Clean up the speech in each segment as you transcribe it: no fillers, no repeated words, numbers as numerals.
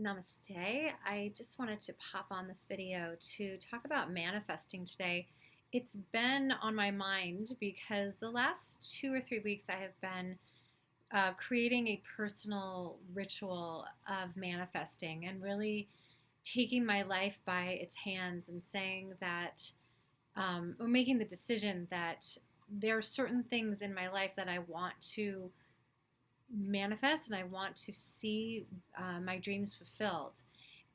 Namaste. I just wanted to pop on this video to talk about manifesting today. It's been on my mind because the last 2 or 3 weeks I have been creating a personal ritual of manifesting and really taking my life by its hands and saying that, or making the decision that there are certain things in my life that I want to manifest and I want to see my dreams fulfilled.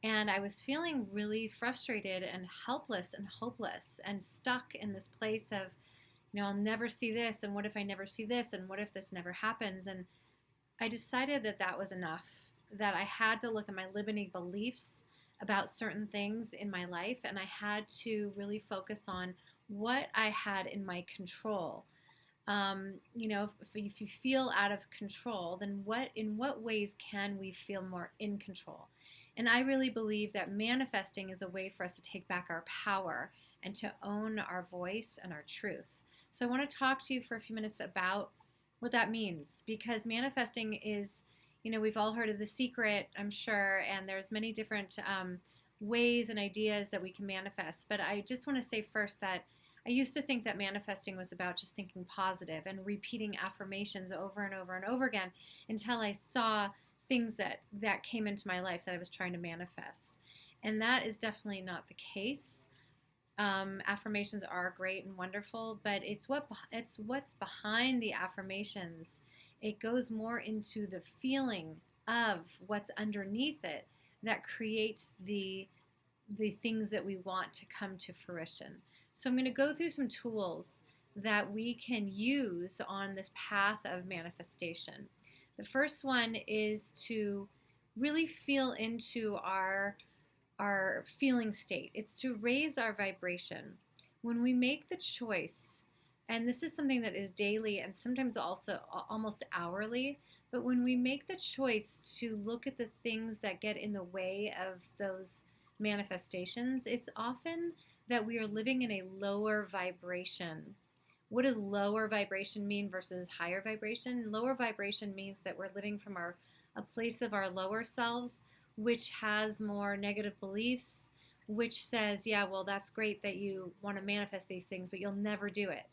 And I was feeling really frustrated and helpless and hopeless and stuck in this place of, I'll never see this. And what if I never see this? And what if this never happens? And I decided that that was enough, that I had to look at my limiting beliefs about certain things in my life. And I had to really focus on what I had in my control. If you feel out of control, then in what ways can we feel more in control? And I really believe that manifesting is a way for us to take back our power and to own our voice and our truth. So I want to talk to you for a few minutes about what that means, because manifesting is, we've all heard of The Secret, I'm sure, and there's many different ways and ideas that we can manifest. But I just want to say first that I used to think that manifesting was about just thinking positive and repeating affirmations over and over and over again until I saw things that came into my life that I was trying to manifest. And that is definitely not the case. Affirmations are great and wonderful, but it's what's behind the affirmations. It goes more into the feeling of what's underneath it that creates the things that we want to come to fruition. So I'm going to go through some tools that we can use on this path of manifestation. The first one is to really feel into our feeling state. It's to raise our vibration. When we make the choice, and this is something that is daily and sometimes also almost hourly, but when we make the choice to look at the things that get in the way of those manifestations, it's often that we are living in a lower vibration. What does lower vibration mean versus higher vibration? Lower vibration means that we're living from a place of our lower selves, which has more negative beliefs, which says, yeah, well, that's great that you want to manifest these things, but you'll never do it.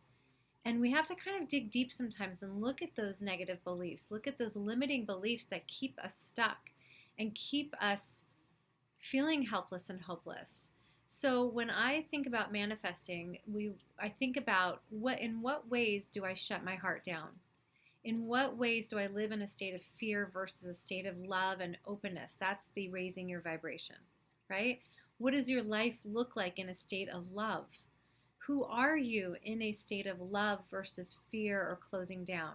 And we have to kind of dig deep sometimes and look at those negative beliefs, look at those limiting beliefs that keep us stuck and keep us feeling helpless and hopeless. So when I think about manifesting, I think about in what ways do I shut my heart down? In what ways do I live in a state of fear versus a state of love and openness? That's the raising your vibration, right? What does your life look like in a state of love? Who are you in a state of love versus fear or closing down?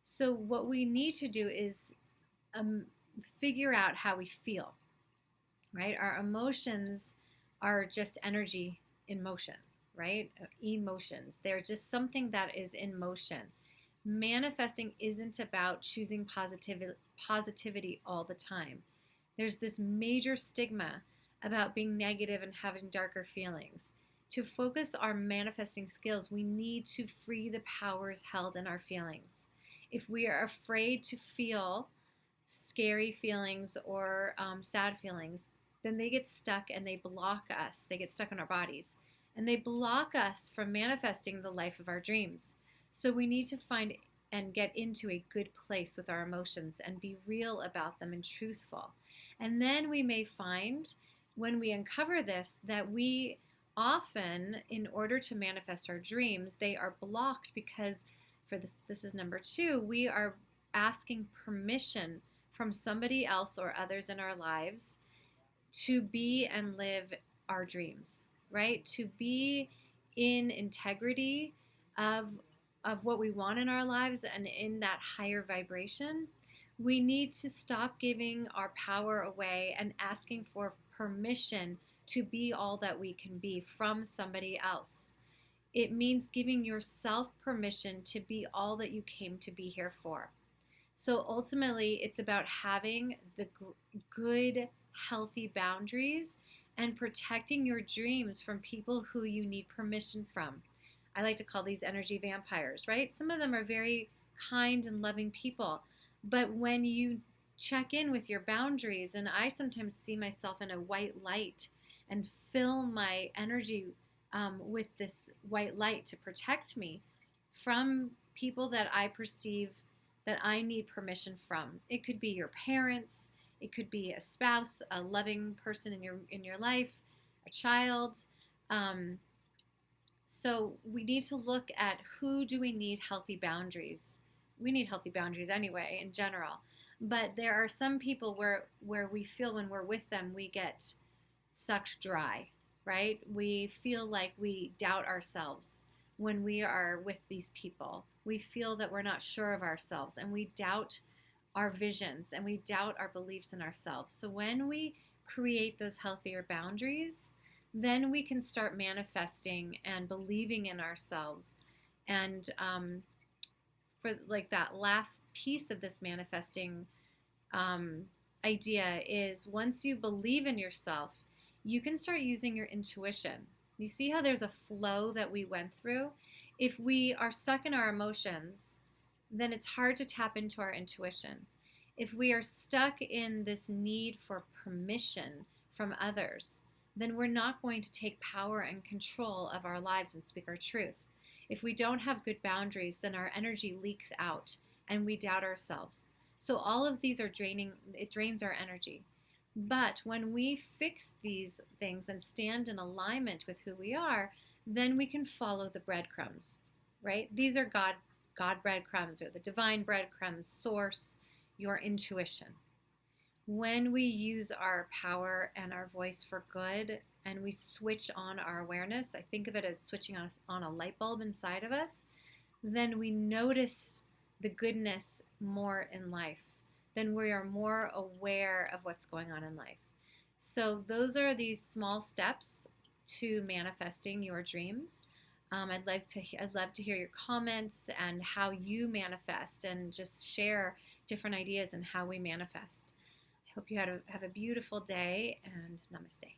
So what we need to do is figure out how we feel, right? Our emotions are just energy in motion, right? Emotions. They're just something that is in motion. Manifesting isn't about choosing positivity all the time. There's this major stigma about being negative and having darker feelings. To focus our manifesting skills, we need to free the powers held in our feelings. If we are afraid to feel scary feelings or sad feelings, then they get stuck and they block us. They get stuck in our bodies and they block us from manifesting the life of our dreams. So we need to find and get into a good place with our emotions and be real about them and truthful. And then we may find when we uncover this that we often, in order to manifest our dreams, they are blocked because this is number two, we are asking permission from somebody else or others in our lives to be and live our dreams, right? To be in integrity of what we want in our lives and in that higher vibration. We need to stop giving our power away and asking for permission to be all that we can be from somebody else. It means giving yourself permission to be all that you came to be here for. So ultimately, it's about having the good, healthy boundaries and protecting your dreams from people who you need permission from. I like to call these energy vampires, right? Some of them are very kind and loving people, but when you check in with your boundaries. And I sometimes see myself in a white light and fill my energy with this white light to protect me from people that I perceive that I need permission from. It could be your parents, it could be a spouse, a loving person in your life, a child. Um, so we need to look at who do we need healthy boundaries. We need healthy boundaries anyway, in general. But there are some people where we feel when we're with them, we get sucked dry, right? We feel like we doubt ourselves when we are with these people. We feel that we're not sure of ourselves and we doubt our visions and we doubt our beliefs in ourselves. So when we create those healthier boundaries, then we can start manifesting and believing in ourselves. And for like that last piece of this manifesting um, idea is once you believe in yourself, you can start using your intuition. You see how there's a flow that we went through? If we are stuck in our emotions, then it's hard to tap into our intuition. If we are stuck in this need for permission from others, then we're not going to take power and control of our lives and speak our truth. If we don't have good boundaries, then our energy leaks out and we doubt ourselves. So all of these are draining, it drains our energy. But when we fix these things and stand in alignment with who we are, then we can follow the breadcrumbs, right? These are God breadcrumbs or the divine breadcrumbs, source, your intuition. When we use our power and our voice for good and we switch on our awareness, I think of it as switching on a light bulb inside of us, then we notice the goodness more in life. Then we are more aware of what's going on in life. So those are these small steps to manifesting your dreams. I'd love to hear your comments and how you manifest, and just share different ideas and how we manifest. I hope you have a beautiful day, and namaste.